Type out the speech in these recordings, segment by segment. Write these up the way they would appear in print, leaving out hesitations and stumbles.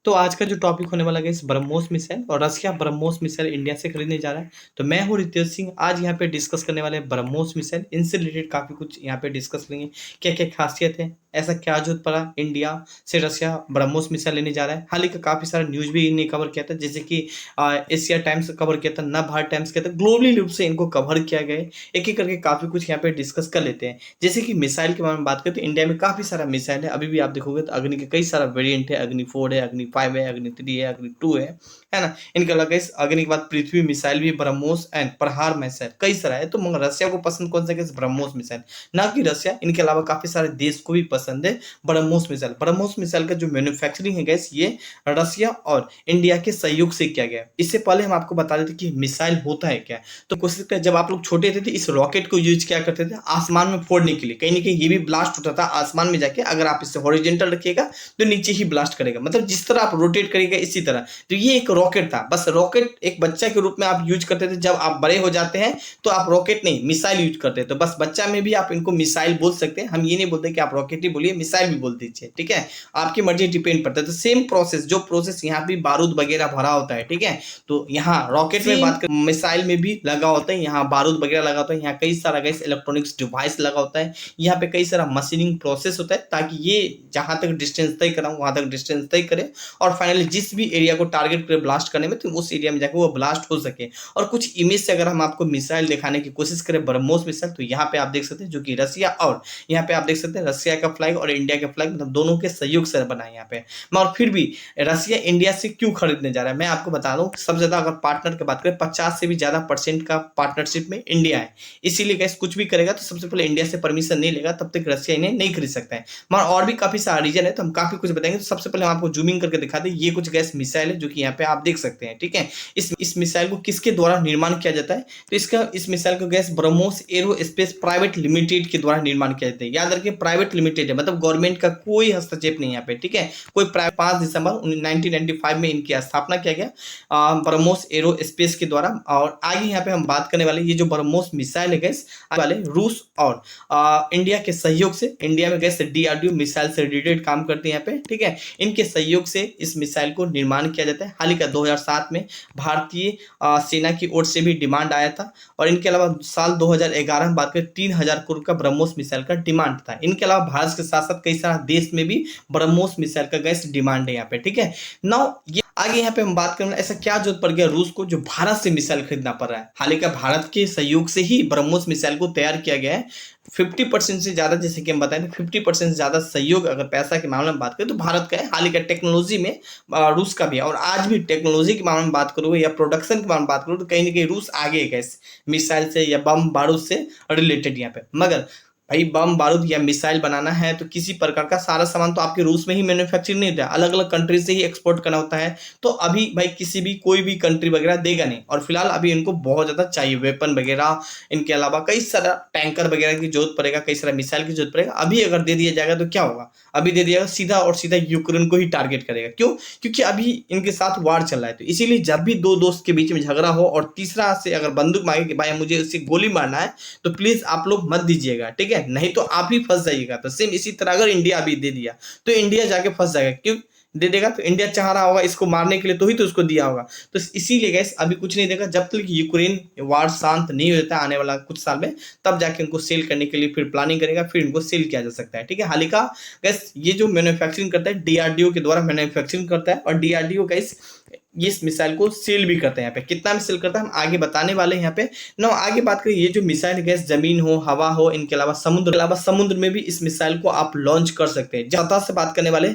तो आज का जो टॉपिक होने वाला है इस ब्रह्मोस मिसाइल और रसिया ब्रह्मोस मिसाइल इंडिया से खरीदने जा रहा है। तो मैं हूँ रितेश सिंह। आज यहाँ पे डिस्कस करने वाले हैं ब्रह्मोस मिसाइल। इनसे रिलेटेड काफ़ी कुछ यहाँ पे डिस्कस करेंगे। क्या क्या खासियत है, ऐसा क्या जरूरत पड़ा इंडिया से रसिया ब्रह्मोस मिसाइल लेने जा रहा है। हाल ही का काफ़ी सारा न्यूज़ भी इन्हें कवर किया था, जैसे कि एशिया टाइम्स कवर किया था, नवभारत टाइम्स किया था, ग्लोबली रूप से इनको कवर किया गया है। एक एक करके काफ़ी कुछ यहाँ पे डिस्कस कर लेते हैं। जैसे कि मिसाइल के बारे में बात करें तो इंडिया में काफ़ी सारा मिसाइल है। अभी भी आप देखोगे तो अग्नि के कई सारा वेरिएंट है। अग्नि 4 है, अग्नि 5 है, अग्नि 3 है, अग्नि 2 है ना। इनके अलावा इस अग्नि के बाद पृथ्वी मिसाइल भी, ब्रह्मोस एंड प्रहार मिसाइल कई सारा है। तो मगर रसिया को पसंद कौन सा है? ब्रह्मोस मिसाइल। ना कि रसिया, इनके अलावा काफी सारे देश को भी पसंद है ब्रह्मोस मिसाइल। ब्रह्मोस मिसाइल का जो मैन्युफैक्चरिंग है गैस, ये रसिया और इंडिया के सहयोग से किया गया है। इससे पहले हम आपको बता देते कि मिसाइल होता है क्या। तो कोशिश करें, जब आप लोग छोटे थे तो इस रॉकेट को यूज क्या करते थे? आसमान में फोड़ने के लिए। कहीं ना कहीं ये भी ब्लास्ट होता था आसमान में जाके। अगर आप इसे हॉरिजॉन्टल रखिएगा तो नीचे ही ब्लास्ट करेगा, मतलब जिस तरह आप रोटेट करेगा इसी तरह। तो ये एक रॉकेट था। बस रॉकेट एक बच्चा के रूप में आप यूज करते थे। जब आप बड़े हो जाते हैं तो आप रॉकेट नहीं, मिसाइल यूज करते हैं। तो बस बच्चा में भी आप इनको मिसाइल बोल सकते हैं। हम ये नहीं बोलते कि आप रॉकेट ही बोलिए, मिसाइल भी बोल दीजिए, ठीक है। आपकी मर्जी डिपेंड पड़ता है। तो सेम प्रोसेस, जो प्रोसेस यहाँ भी बारूद वगैरह भरा होता है, ठीक है। तो यहाँ रॉकेट में बात कर, मिसाइल में भी लगा होता है, यहाँ बारूद वगैरह लगा होता है, यहाँ कई सारा गैस इलेक्ट्रॉनिक्स डिवाइस लगा होता है, यहाँ पे कई सारा मशीनिंग प्रोसेस होता है, ताकि ये जहां तक डिस्टेंस तय करा वहां तक डिस्टेंस तय करे और फाइनली जिस भी एरिया को टारगेट करे ब्लास्ट करने में, तो उस एरिया में जाकर वो ब्लास्ट हो सके। और कुछ इमेज से अगर हम आपको मिसाइल दिखाने की कोशिश करें, ब्रह्मोस मिसाइल, तो यहाँ पे आप देख सकते हैं जो कि रसिया, और यहाँ पे आप देख सकते हैं रसिया का फ्लैग और इंडिया का फ्लैग, मतलब दोनों के सहयोग से बना है यहाँ पे। मगर फिर भी रसिया इंडिया से क्यों खरीदने जा रहा है, मैं आपको बता दूं। सबसे ज्यादा अगर पार्टनर की बात करें, 50 से भी ज्यादा % का पार्टनरशिप में इंडिया है। इसीलिए गैस कुछ भी करेगा तो सबसे पहले इंडिया से परमिशन नहीं लेगा, तब तक रसिया इन्हें नहीं खरीद सकता है। मगर और भी काफी सारा रीजन है, तो हम काफी कुछ बताएंगे। तो सबसे पहले हम आपको जूमिंग करके दिखा दें। ये कुछ गैस मिसाइल है जो कि यहाँ पे आप देख सकते हैं, ठीक है। इस मिसाइल को किसके द्वारा निर्माण किया जाता है? तो इस मिसाइल को gas BrahMos aerospace private limited के द्वारा निर्माण किया जाता है। याद रखिए, प्राइवेट लिमिटेड है, मतलब गवर्नमेंट का कोई हस्तक्षेप नहीं यहाँ पे, ठीक है। कोई 5 दिसंबर 1995 में इनकी स्थापना किया गया ब्रह्मोस एरोस्पेस के द्वारा। और आगे यहाँ पे हम बात करने वाले, ये जो ब्रह्मोस मिसाइल है गैस, वाले रूस और इंडिया के सहयोग से, इंडिया में गैस डीआरडीओ मिसाइल से रिलेटेड काम करते हैं यहाँ पे, ठीक है। इनके सहयोग से इस मिसाइल को निर्माण किया जाता है। हाल ही का 2007 में भारतीय सेना की ओर से भी डिमांड आया था। और इनके अलावा साल 2011 में बात करें, 3000 करोड़ का ब्रह्मोस मिसाइल का डिमांड था। इनके अलावा भारत के साथ साथ कई सारा देश में भी ब्रह्मोस मिसाइल का गैस डिमांड है यहाँ पे, ठीक है। नाउ ये आगे यहाँ पे हम बात करें, ऐसा क्या जरूरत पड़ गया रूस को जो भारत से मिसाइल खरीदना पड़ रहा है। हाल ही का भारत के सहयोग से ही ब्रह्मोस मिसाइल को तैयार किया गया है। 50% से ज्यादा, जैसे कि हम बताएं, 50% से ज्यादा सहयोग अगर पैसा के मामले में बात करें तो भारत का है। हाल ही का टेक्नोलॉजी में रूस का भी है। और आज भी टेक्नोलॉजी के मामले में बात करोगे या प्रोडक्शन के बारे में बात करो तो कहीं ना कहीं रूस आगे है इस मिसाइल से या बम बारूद से रिलेटेड यहाँ पे। मगर भाई बम बारूद या मिसाइल बनाना है तो किसी प्रकार का सारा सामान तो आपके रूस में ही मैन्युफैक्चरिंग नहीं होता है, अलग अलग कंट्री से ही एक्सपोर्ट करना होता है। तो अभी भाई किसी भी कोई भी कंट्री वगैरह देगा नहीं। और फिलहाल अभी इनको बहुत ज्यादा चाहिए वेपन वगैरह। इनके अलावा कई सारा टैंकर वगैरह की जरूरत पड़ेगा, कई सारा मिसाइल की जरूरत पड़ेगा। अभी अगर दे दिया जाएगा तो क्या होगा? अभी दे दिया सीधा और सीधा यूक्रेन को ही टारगेट करेगा। क्यों? क्योंकि अभी इनके साथ वार चल रहा है। तो इसीलिए जब भी दो दोस्त के बीच में झगड़ा हो और तीसरा से अगर बंदूक मांगे कि भाई मुझे उससे गोली मारना है, तो प्लीज आप लोग मत दीजिएगा, ठीक है। नहीं तो आप ही फंस जाइएगा। तो सेम इसी तरह अगर इंडिया अभी दे दिया तो इंडिया जाके फंस जाएगा। क्यों दे देगा? तो इंडिया चाह रहा होगा इसको मारने के लिए, तो ही तो उसको दिया होगा। तो इसीलिए गैस अभी कुछ नहीं देगा जब तक यूक्रेन वार शांत नहीं हो जाता आने वाला कुछ साल में। तब जाके उनको सेल करने के लिए फिर प्लानिंग करेगा, फिर इनको सेल किया जा सकता है, ठीक है। हाल ही का गैस ये जो मैन्युफैक्चरिंग करता है डीआरडीओ के द्वारा मैन्युफैक्चरिंग करता है। और डीआरडीओ गैस इस मिसाइल को सेल भी करते हैं। यहाँ पे कितना में सेल करता है हम आगे बताने वाले हैं यहाँ पे। ना आगे बात करें, ये जो मिसाइल गैस जमीन हो, हवा हो, इनके अलावा समुद्र में भी इस मिसाइल को आप लॉन्च कर सकते हैं। ज्यादा से बात करने वाले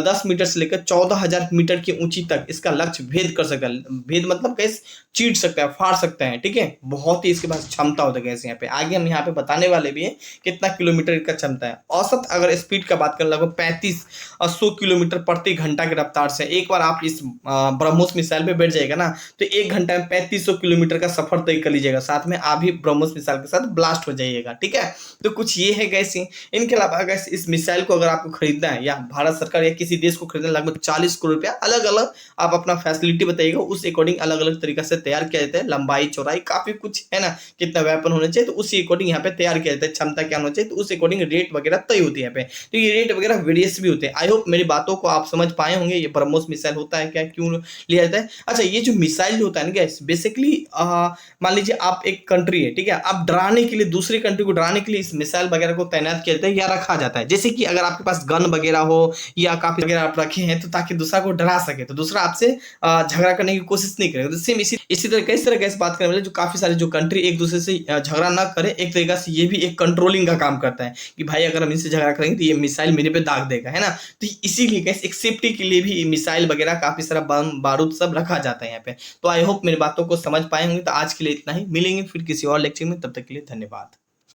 10 मीटर से लेकर 14,000 मीटर की ऊंची तक इसका लक्ष्य भेद कर सकता है। भेद मतलब गैस चीर सकता है, फाड़ सकता है, ठीक है। बहुत ही इसके पास क्षमता होता है गैस। यहाँ पे आगे हम यहाँ पे बताने वाले भी हैं कितना किलोमीटर इसका क्षमता है। औसत अगर स्पीड का बात करें लगभग 35-100 किलोमीटर प्रति घंटा की रफ्तार से एक बार आप इस ब्रह्मोस ब्रह्मोस मिसाइल पे बैठ जाएगा ना, तो 1 घंटा में 3500 किलोमीटर का सफर तय कर लीजिएगा, साथ में आप भी ब्रह्मोस मिसाइल के साथ ब्लास्ट हो जाइएगा, ठीक है। तो कुछ ये है गैस। इनके अलावा गैस इस मिसाइल को अगर आपको खरीदना है या भारत सरकार या किसी देश को खरीदना, लगभग 40 करोड़ रुपया अलग अलग आप अपना फैसिलिटी बताइएगा, उस अकॉर्डिंग अलग अलग तरीका से तैयार किया जाता है, लंबाई चौड़ाई काफी कुछ है ना, कितना वेपन होना चाहिए, तो उसी अकॉर्डिंग यहाँ पे तैयार किया जाता है, क्षमता क्या होना चाहिए, तो उस अकॉर्डिंग रेट वगैरह तय होती है यहाँ पे। तो ये रेट वगैरह वेरियस भी होते हैं। आई होप मेरी बातों को आप समझ पाए होंगे, ये ब्रह्मोस मिसाइल होता है क्या, क्यों लिया जाता है। अच्छा, ये जो मिसाइल होता है ना गैस, बेसिकली मान लीजिए आप एक कंट्री है, ठीक है, आप डराने के लिए, दूसरी कंट्री को डराने के लिए इस मिसाइल वगैरह को तैनात किया जाता है या रखा जाता है। जैसे कि अगर आपके पास गन वगैरह हो या काफी वगैरह आप रखे हैं, तो ताकि दूसरा को डरा सके, तो दूसरा आपसे झगड़ा करने की कोशिश नहीं करेगा। तो सेम इसी तरह इस तरह कैसे बात करने वाले जो काफी सारे जो कंट्री एक दूसरे से झगड़ा ना करे, एक तरीका से ये भी एक कंट्रोलिंग का काम करता है कि भाई अगर हम इनसे झगड़ा करेंगे तो ये मिसाइल मेरे पे दाग देगा, है ना। तो इसीलिए कैसे एक सेफ्टी के लिए भी मिसाइल वगैरह काफी सारा बम बारूद सब रखा जाता है यहाँ पे। तो आई होप मेरी बातों को समझ पाए होंगे। तो आज के लिए इतना ही, मिलेंगे फिर किसी और लेक्चर में, तब तक के लिए धन्यवाद।